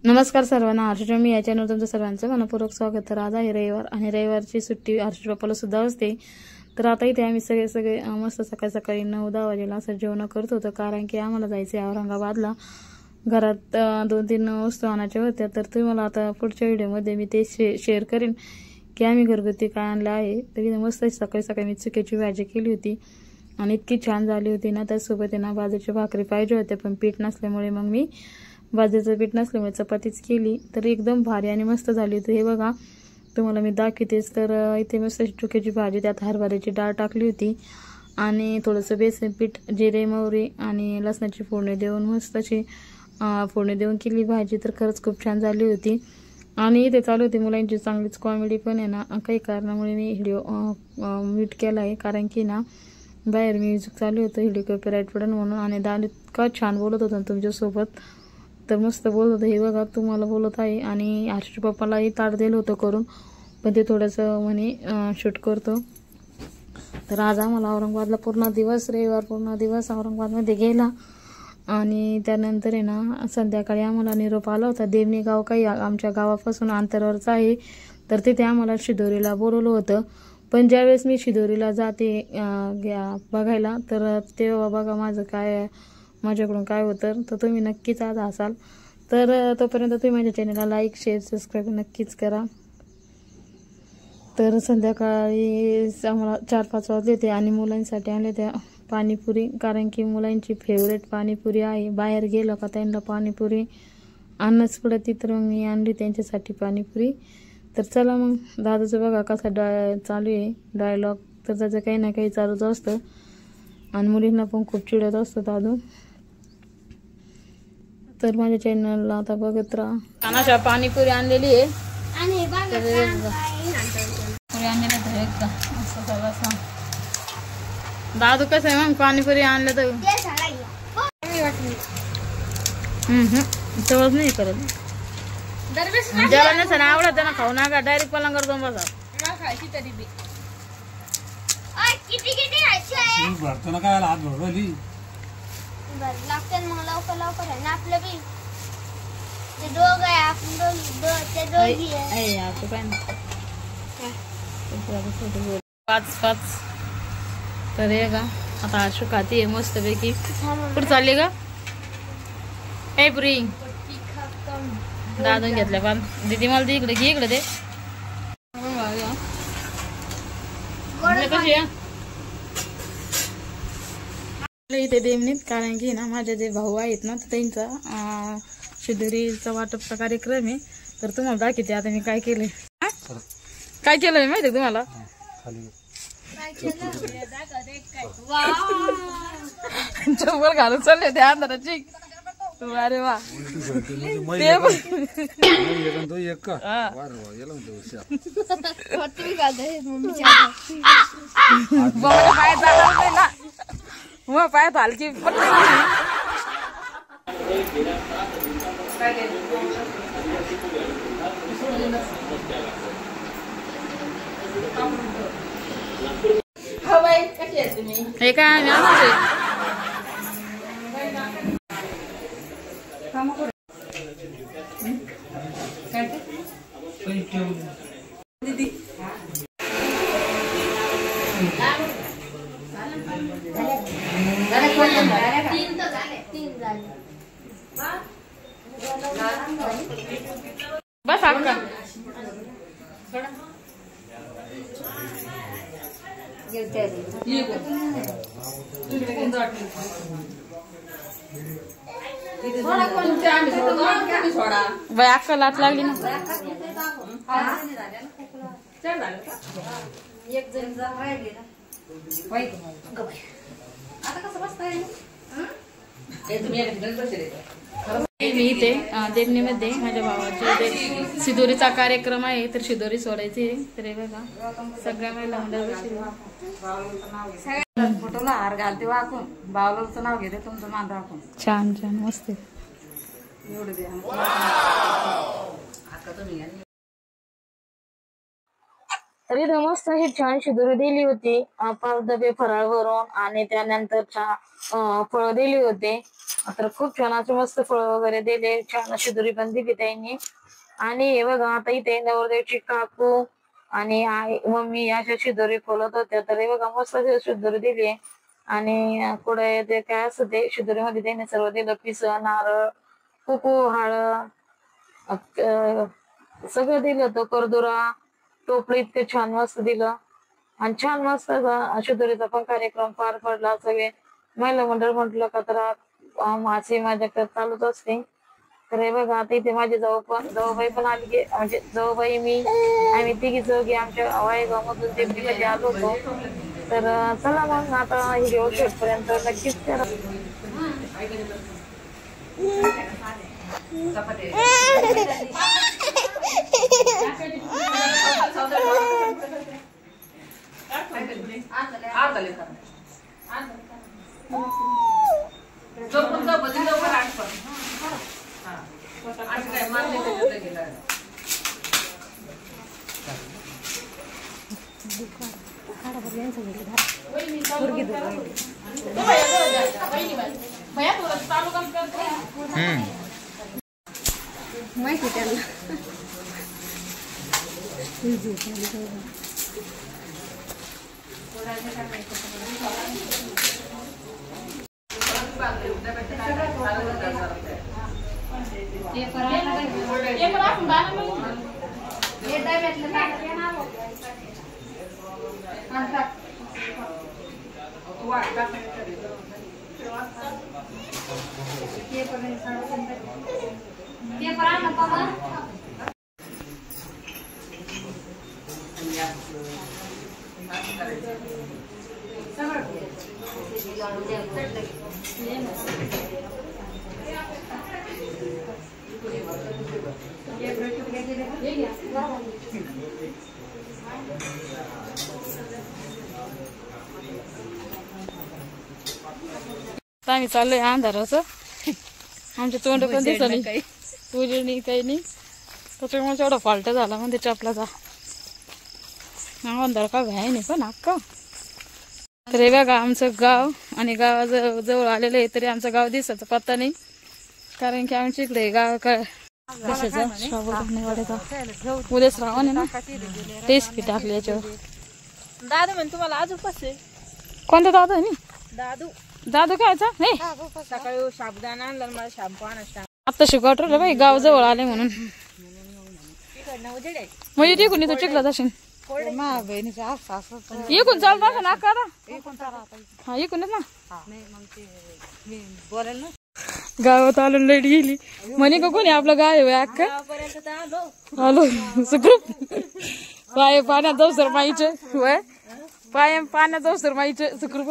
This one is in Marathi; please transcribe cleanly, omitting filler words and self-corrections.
नमस्कार सर्वांना, हर्षच्या मी या चॅनलवर तुमचं सर्वांचं मनपूर्वक स्वागत. तर आज आहे रविवार आणि रविवारची सुट्टी हर्ष बाप्पाला सुद्धा असते. तर आता इथे आम्ही सगळे मस्त सकाळी 9-10 वाजेला असं जेवण करत होतो, कारण की आम्हाला जायचं आहे औरंगाबादला. घरात 2-3 वस्तू आणायच्या होत्या. तर तुम्हाला आता पुढच्या व्हिडिओमध्ये मी ते शेअर करेन की आम्ही घरगुती काय आणलं आहे. तर मस्त सकाळी मी चुक्याची भाजी केली होती आणि इतकी छान झाली होती ना. त्यासोबत ना बाजरीची भाकरी पाहिजे होते, पण पीठ नसल्यामुळे मग मी बाजरीचं पीठ नसल्यामुळे चपातीच केली. तर एकदम भारी आणि मस्त झाली होती. हे बघा तुम्हाला मी दाखवतेच. तर इथे मस्त चुक्याची भाजी, त्यात हरभऱ्याची डाळ टाकली होती आणि थोडंसं बेसन पीठ, जिरे मोहरी आणि लसणाची फोडणी देऊन मस्त अशी फोडणी देऊन केली भाजी. तर खरंच खूप छान झाली होती. आणि इथे चालू होती मुलांची चांगलीच कॉमेडी, पण आहे ना काही कारणामुळे मी व्हिडिओ म्यूट केला आहे, कारण की ना बाहेर म्युझिक चालू होतं, व्हिडिओ कॉपीराईट पडेल म्हणून. आणि दान इतका छान बोलत होता तुमच्यासोबत, तर मस्त बोलत होतं. हे बघा तुम्हाला बोलत आहे. आणि हर्ष पप्पालाही ताट दिलं होतं करून, पण ते थोडंसं म्हणे शूट करतो. तर आज आम्हाला औरंगाबादला पूर्ण दिवस, रविवार पूर्ण दिवस औरंगाबादमध्ये गेला. आणि त्यानंतर आहे ना संध्याकाळी आम्हाला निरोप आला होता. देवणी गाव काही आमच्या गावापासून अंतरावरचं आहे, तर तिथे आम्हाला शिदोरीला बोलवलं होतं. पण ज्यावेळेस मी शिदोरीला जाते बघायला, तर तेव्हा बघा माझ्याकडून काय होतं. तर तुम्ही नक्कीच आज असाल. तर तोपर्यंत तुम्ही माझ्या चॅनलला लाईक, शेअर, सबस्क्राईब नक्कीच करा. तर संध्याकाळी आम्हाला 4-5 वाजले होते आणि मुलांसाठी आणले त्या पाणीपुरी, कारण की मुलांची फेवरेट पाणीपुरी आहे. बाहेर गेलो का त्यांना पाणीपुरी आणणंच पडते, तर मग मी आणली त्यांच्यासाठी पाणीपुरी. तर चला मग दादाचं बघा कसा चालू आहे डायलॉग. तर त्याचं काही ना काही चालूच असतं आणि मुलींना पण खूप चिडत असतं दादू. तर माझ्या चॅनलला आता बघत राहा. कानाच्या पाणीपुरी आणलेली आहे, दादू कसं आहे मग पाणीपुरी आणलं तर चवच नाही करत. ज्याला नसेल आवडत ना खाऊ नका, डायरेक्ट पलंगावर जाऊन बसा. पाच तर हे का आता आशू खाती आहे मस्त पैकी. कुठं चालली का ए पुरी? दादून घेतल्या पण दीदी मला दे इकडे, घे इकडे ते. कशी इथे देवणीत, कारण की ना माझे जे भाऊ आहेत ना, तर त्यांचा शिदोरीचा वाटपचा कार्यक्रम आहे. तर तुम्हाला दाखवते आता मी काय केलंय. काय केलंय माहिती आहे तुम्हाला? चप्पल घालून चालले ते अंधाराची. अरे वा, पायात हलकी हे काय बस अक्का बाय, अक्का लाच लागली ना. मी इथे देवणीमध्ये माझ्या भावाच्या शिदोरीचा कार्यक्रम आहे, तर शिदोरी सोडायची आहे. तर हे बघा सगळ्या महिला फोटोला हार घालते वाकून, बावलाचं नाव घेते, तुमचं मान राखून. छान छान मस्त एवढं द्या. तर इथं मस्त अशी छान शिदोरी दिली होती, 5 डबे फराळ भरून आणि त्यानंतर फळं दिली होते. तर खूप छान असे मस्त फळं वगैरे दिले, छान शिदोरी पण दिली त्यांनी. आणि हे बघा आता इथे नवरदेवची काकू आणि आई मम्मी अशा शिदोरी खोलत होत्या. तर हे बघा मस्त शिदोरी दिली आणि पुढे ते काय असतं ते शिदोरी मध्ये त्यांनी सर्व दिलं, पिस, नारळ, कुकू, हळद सगळं दिलं होतं, करदुरा, टोपलं इतकं छान मस्त दिलं. आणि छान मस्त शिदोरीचा पण कार्यक्रम पार पडला. सगळे महिला मंडळ म्हटलं का तर मासी माझ्या चालूच असते. तर हे बघा आता इथे माझी जाऊबाई पण आली, म्हणजे जाऊबाई मी आम्ही तिघी चौघी आमच्या वायगाव मधून दिंडीमध्ये आलो होतो. तर चला मग आता व्हिडिओ शेवटपर्यंत नक्कीच करा. माहिती त्यांना आम्ही चाललोय अंधाराचं. आमच्या तोंड पण दिसली उजेडणी काही नाही, त्याच्यामुळे एवढा फॉल्ट झाला म्हणजे चपलाचा. अंधार का घाय नाही पण अक्का. तर हे बघा आमचं गाव आणि गावाजवळ आलेलं आहे, तरी आमचं गाव दिसायचा पत्ता नाही, कारण की आमच्या इकडे गाव उद्या श्रावण आहे ना, टेस्टी टाकले याच्यावर. दादू म्हण तुम्हाला अजून कसे कोणता दादा आहे? दादू दादू कायचा नाही, सकाळी साबुदाणा आणला मला शॅम्पू आणा. आता शिकवलं बाई गाव जवळ आले म्हणून. म्हणजे तिकून तू चिखला जाशील इकून चालत असं ना करा. हा इकूनच ना गावात आलो, लाईट गेली म्हणे का कोणी आपलं गाव आहे अक्का. आलो सुखरूप पाय पाण्यात जाऊ सर माईचे पाय पाण्यात जाऊ सर माईचे सुखरूप.